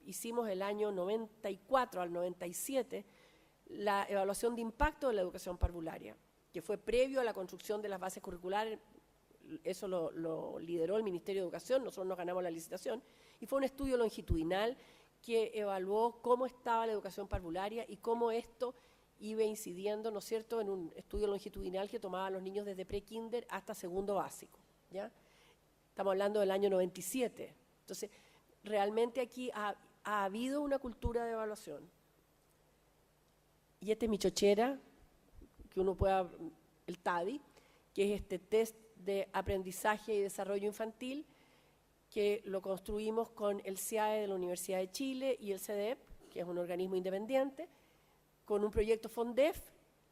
Speaker 4: hicimos el año 94 al 97 la evaluación de impacto de la educación parvularia, que fue previo a la construcción de las bases curriculares. Eso lo lideró el Ministerio de Educación, nosotros nos ganamos la licitación, y fue un estudio longitudinal que evaluó cómo estaba la educación parvularia y cómo esto iba incidiendo, ¿no es cierto?, en un estudio longitudinal que tomaba a los niños desde pre-kinder hasta segundo básico, ¿ya? Estamos hablando del año 97. Entonces, realmente aquí ha habido una cultura de evaluación. Y esta es mi chochera, que uno pueda, el TADI, que es este test de aprendizaje y desarrollo infantil, que lo construimos con el CIAE de la Universidad de Chile y el CEDEP, que es un organismo independiente, con un proyecto FONDEF,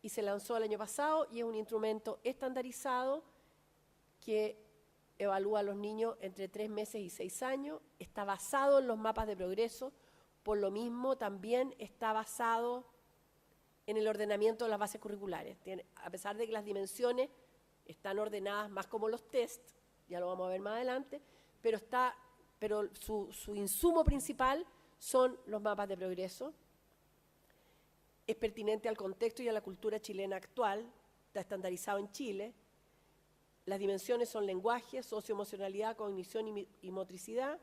Speaker 4: y se lanzó el año pasado, y es un instrumento estandarizado que evalúa a los niños entre 3 meses y 6 años, está basado en los mapas de progreso, por lo mismo también está basado en el ordenamiento de las bases curriculares. A pesar de que las dimensiones están ordenadas más como los test, ya lo vamos a ver más adelante, pero su insumo principal son los mapas de progreso. Es pertinente al contexto y a la cultura chilena actual, está estandarizado en Chile. Las dimensiones son lenguaje, socioemocionalidad, cognición y motricidad.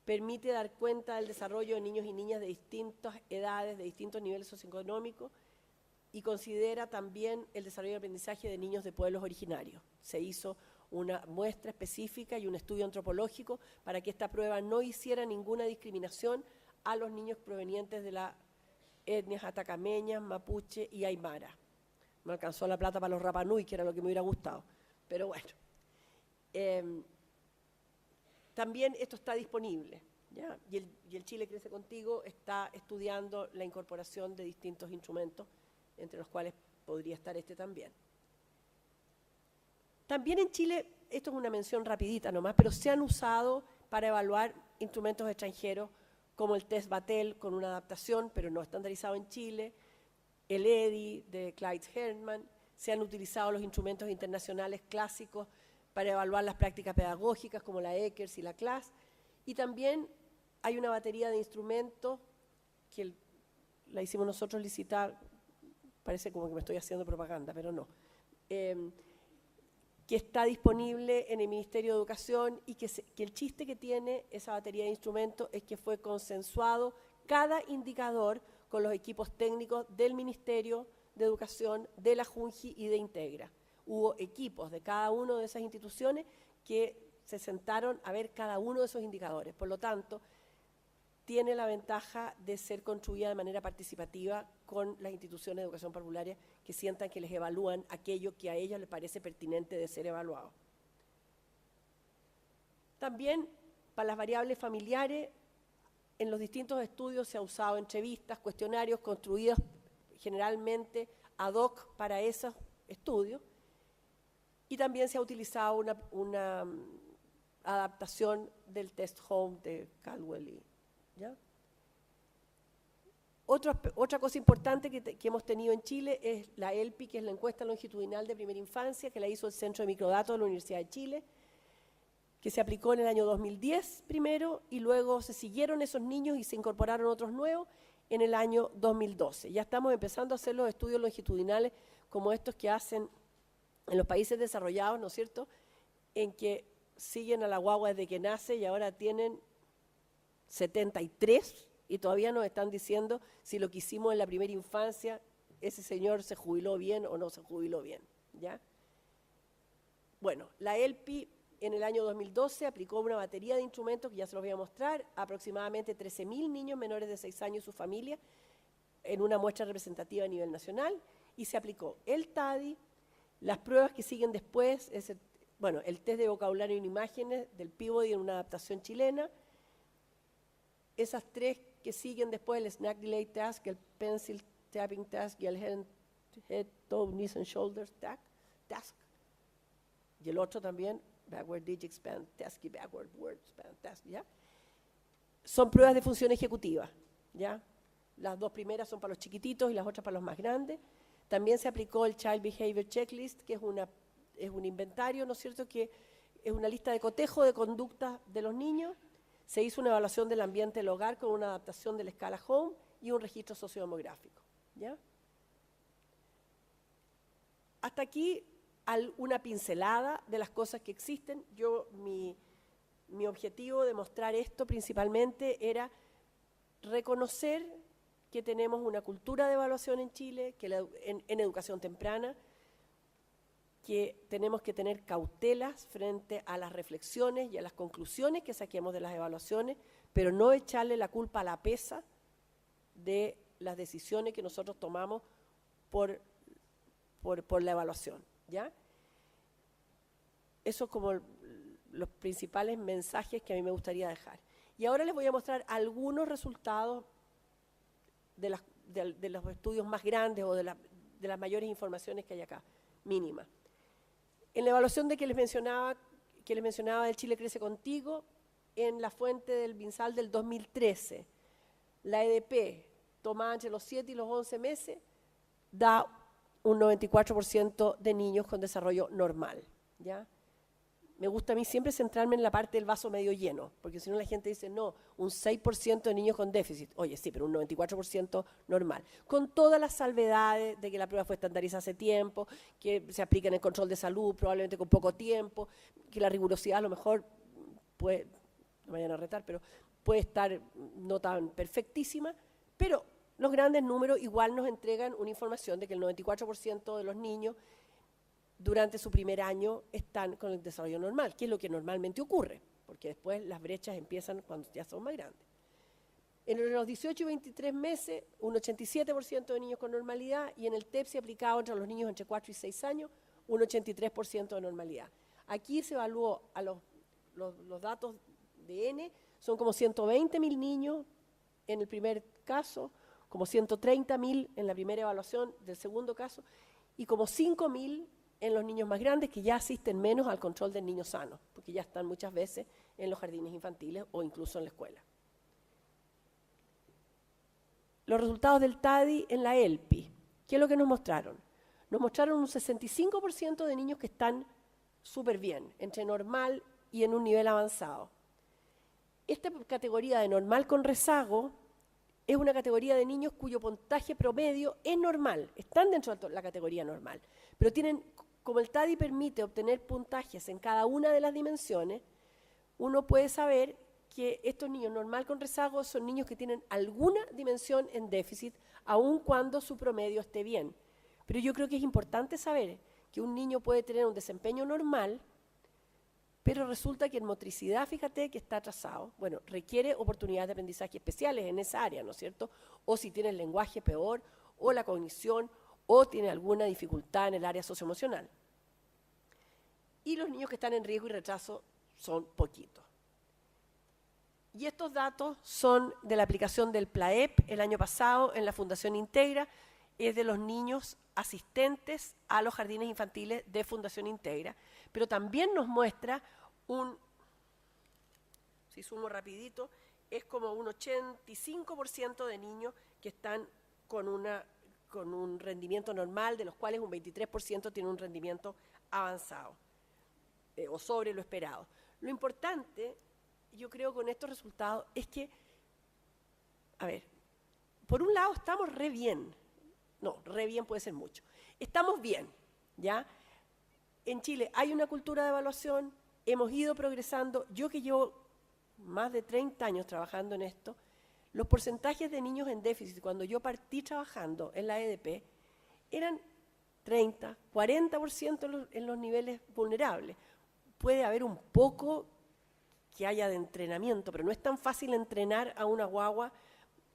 Speaker 4: Permite dar cuenta del desarrollo de niños y niñas de distintas edades, de distintos niveles socioeconómicos, y considera también el desarrollo y aprendizaje de niños de pueblos originarios. Se hizo una muestra específica y un estudio antropológico para que esta prueba no hiciera ninguna discriminación a los niños provenientes de las etnias atacameñas, mapuche y aymara. No alcanzó la plata para los Rapa Nui, que era lo que me hubiera gustado, pero bueno. También esto está disponible, ¿ya? Y el Chile Crece Contigo está estudiando la incorporación de distintos instrumentos, entre los cuales podría estar este también. También en Chile, esto es una mención rapidita nomás, pero se han usado para evaluar instrumentos extranjeros, como el test Battelle, con una adaptación, pero no estandarizado en Chile, el EDI de Clyde Herman. Se han utilizado los instrumentos internacionales clásicos para evaluar las prácticas pedagógicas, como la ECERS y la CLAS, y también hay una batería de instrumentos que la hicimos nosotros licitar, parece como que me estoy haciendo propaganda, pero no, que está disponible en el Ministerio de Educación, y que el chiste que tiene esa batería de instrumentos es que fue consensuado cada indicador con los equipos técnicos del Ministerio de Educación, de la JUNJI y de Integra. Hubo equipos de cada una de esas instituciones que se sentaron a ver cada uno de esos indicadores. Por lo tanto, tiene la ventaja de ser construida de manera participativa con las instituciones de educación parvularia, que sientan que les evalúan aquello que a ellos les parece pertinente de ser evaluado. También, para las variables familiares, en los distintos estudios se ha usado entrevistas, cuestionarios construidos generalmente ad hoc para esos estudios, y también se ha utilizado una adaptación del test home de Caldwell. ¿Ya? Otra cosa importante que hemos tenido en Chile es la ELPI, que es la encuesta longitudinal de primera infancia, que la hizo el Centro de Microdatos de la Universidad de Chile, que se aplicó en el año 2010 primero, y luego se siguieron esos niños y se incorporaron otros nuevos en el año 2012. Ya estamos empezando a hacer los estudios longitudinales como estos que hacen en los países desarrollados, ¿no es cierto?, en que siguen a la guagua desde que nace y ahora tienen 73 y todavía nos están diciendo si lo que hicimos en la primera infancia, ese señor se jubiló bien o no se jubiló bien, ¿ya? Bueno, la ELPI en el año 2012 aplicó una batería de instrumentos que ya se los voy a mostrar, aproximadamente 13.000 niños menores de 6 años y su familia, en una muestra representativa a nivel nacional, y se aplicó el TADI, las pruebas que siguen después, el test de vocabulario en imágenes del Peabody en una adaptación chilena, esas tres que siguen después, el Snack Delay Task, el Pencil Tapping Task y el Head, Toe, Knees and Shoulders Task, y el otro también, Backward Digit Expand Task y Backward Word Expand Task, ¿ya? Son pruebas de función ejecutiva, ¿ya? Las dos primeras son para los chiquititos y las otras para los más grandes. También se aplicó el Child Behavior Checklist, que es un inventario, ¿no es cierto?, que es una lista de cotejo de conductas de los niños. Se hizo una evaluación del ambiente del hogar con una adaptación de la escala Home y un registro sociodemográfico, ¿ya? Hasta aquí una pincelada de las cosas que existen. Mi objetivo de mostrar esto principalmente era reconocer que tenemos una cultura de evaluación en Chile, que en educación temprana, que tenemos que tener cautelas frente a las reflexiones y a las conclusiones que saquemos de las evaluaciones, pero no echarle la culpa a la pesa de las decisiones que nosotros tomamos por la evaluación, ¿ya? Eso como los principales mensajes que a mí me gustaría dejar. Y ahora les voy a mostrar algunos resultados de los estudios más grandes o de las mayores informaciones que hay acá, mínimas. En la evaluación que les mencionaba del Chile Crece Contigo, en la fuente del BINSAL del 2013, la EDP, tomada entre los 7 y los 11 meses, da un 94% de niños con desarrollo normal, ¿ya? Me gusta a mí siempre centrarme en la parte del vaso medio lleno, porque si no la gente dice, no, un 6% de niños con déficit. Oye, sí, pero un 94% normal. Con todas las salvedades de que la prueba fue estandarizada hace tiempo, que se aplica en el control de salud, probablemente con poco tiempo, que la rigurosidad a lo mejor puede, no me vayan a retar, pero puede estar no tan perfectísima, pero los grandes números igual nos entregan una información de que el 94% de los niños durante su primer año están con el desarrollo normal, que es lo que normalmente ocurre, porque después las brechas empiezan cuando ya son más grandes. En los 18 y 23 meses, un 87% de niños con normalidad, y en el TEPSI aplicado entre los niños entre 4 y 6 años, un 83% de normalidad. Aquí se evaluó a los datos de N, son como 120.000 niños en el primer caso, como 130.000 en la primera evaluación del segundo caso, y como 5.000 en los niños más grandes que ya asisten menos al control del niño sano, porque ya están muchas veces en los jardines infantiles o incluso en la escuela. Los resultados del TADI en la ELPI, ¿qué es lo que nos mostraron? Nos mostraron un 65% de niños que están súper bien, entre normal y en un nivel avanzado. Esta categoría de normal con rezago es una categoría de niños cuyo puntaje promedio es normal, están dentro de la categoría normal, pero tienen, como el TADI permite obtener puntajes en cada una de las dimensiones, uno puede saber que estos niños normal con rezago son niños que tienen alguna dimensión en déficit, aun cuando su promedio esté bien. Pero yo creo que es importante saber que un niño puede tener un desempeño normal, pero resulta que en motricidad, fíjate que está atrasado. Bueno, requiere oportunidades de aprendizaje especiales en esa área, ¿no es cierto? O si tiene el lenguaje peor, o la cognición, o tiene alguna dificultad en el área socioemocional. Y los niños que están en riesgo y retraso son poquitos. Y estos datos son de la aplicación del PLAEP el año pasado en la Fundación Integra, es de los niños asistentes a los jardines infantiles de Fundación Integra, pero también nos muestra si sumo rapidito, es como un 85% de niños que están con un rendimiento normal, de los cuales un 23% tiene un rendimiento avanzado o sobre lo esperado. Lo importante, yo creo, con estos resultados es que, a ver, por un lado estamos re bien, no, re bien puede ser mucho, estamos bien, ¿ya? En Chile hay una cultura de evaluación, hemos ido progresando, yo que llevo más de 30 años trabajando en esto, los porcentajes de niños en déficit, cuando yo partí trabajando en la EDP, eran 30, 40% en los niveles vulnerables. Puede haber un poco que haya de entrenamiento, pero no es tan fácil entrenar a una guagua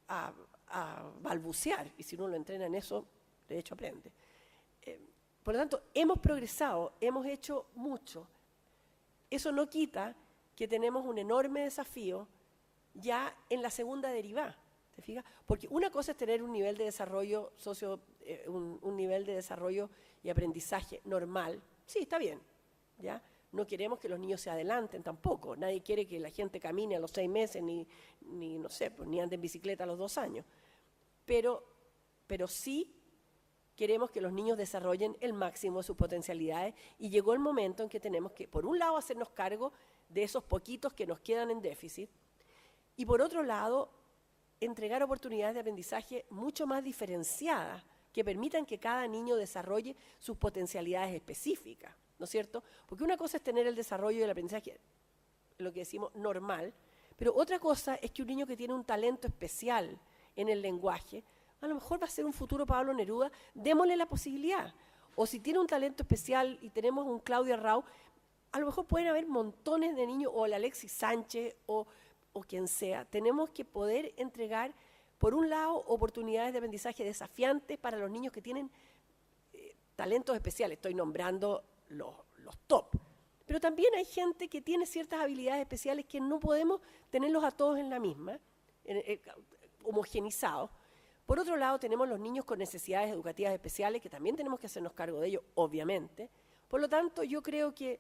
Speaker 4: a balbucear, y si uno lo entrena en eso, de hecho aprende. Por lo tanto, hemos progresado, hemos hecho mucho. Eso no quita que tenemos un enorme desafío ya en la segunda derivada, ¿te fijas? Porque una cosa es tener un nivel de desarrollo un nivel de desarrollo y aprendizaje normal, sí, está bien, ¿ya? No queremos que los niños se adelanten tampoco, nadie quiere que la gente camine a los 6 meses, ni no sé, pues, ni ande en bicicleta a los 2 años, pero sí queremos que los niños desarrollen el máximo de sus potencialidades y llegó el momento en que tenemos que, por un lado, hacernos cargo de esos poquitos que nos quedan en déficit y por otro lado, entregar oportunidades de aprendizaje mucho más diferenciadas que permitan que cada niño desarrolle sus potencialidades específicas, ¿no es cierto? Porque una cosa es tener el desarrollo y el aprendizaje, lo que decimos normal, pero otra cosa es que un niño que tiene un talento especial en el lenguaje, a lo mejor va a ser un futuro Pablo Neruda, démosle la posibilidad. O si tiene un talento especial y tenemos un Claudia Rau, a lo mejor pueden haber montones de niños, o el Alexis Sánchez, o quien sea. Tenemos que poder entregar, por un lado, oportunidades de aprendizaje desafiantes para los niños que tienen talentos especiales. Estoy nombrando los top. Pero también hay gente que tiene ciertas habilidades especiales que no podemos tenerlos a todos en la misma, homogenizados. Por otro lado, tenemos los niños con necesidades educativas especiales, que también tenemos que hacernos cargo de ellos, obviamente. Por lo tanto, yo creo que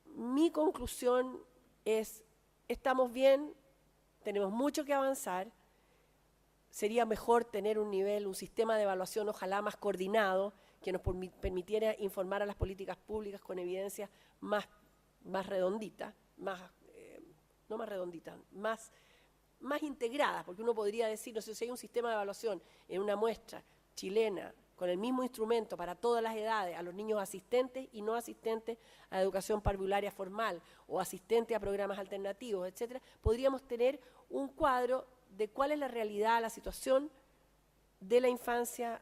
Speaker 4: mi conclusión es, estamos bien, tenemos mucho que avanzar, sería mejor tener un sistema de evaluación ojalá más coordinado, que nos permitiera informar a las políticas públicas con evidencias más redonditas, no más redonditas, más integradas, porque uno podría decir, no sé, si hay un sistema de evaluación en una muestra chilena con el mismo instrumento para todas las edades, a los niños asistentes y no asistentes a educación parvularia formal o asistentes a programas alternativos, etcétera, podríamos tener un cuadro de cuál es la realidad, la situación de la infancia,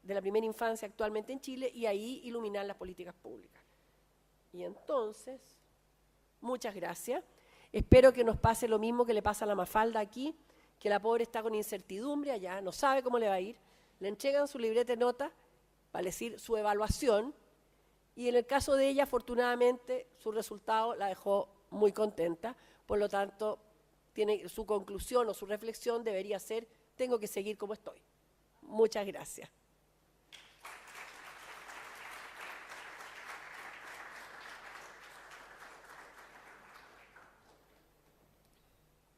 Speaker 4: de la primera infancia actualmente en Chile, y ahí iluminar las políticas públicas. Y entonces, muchas gracias. Espero que nos pase lo mismo que le pasa a la Mafalda aquí, que la pobre está con incertidumbre allá, no sabe cómo le va a ir, le entregan su libreta de notas para decir su evaluación, y en el caso de ella, afortunadamente, su resultado la dejó muy contenta, por lo tanto, su conclusión o su reflexión debería ser, tengo que seguir como estoy. Muchas gracias.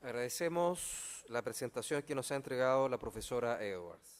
Speaker 1: Agradecemos la presentación que nos ha entregado la profesora Edwards.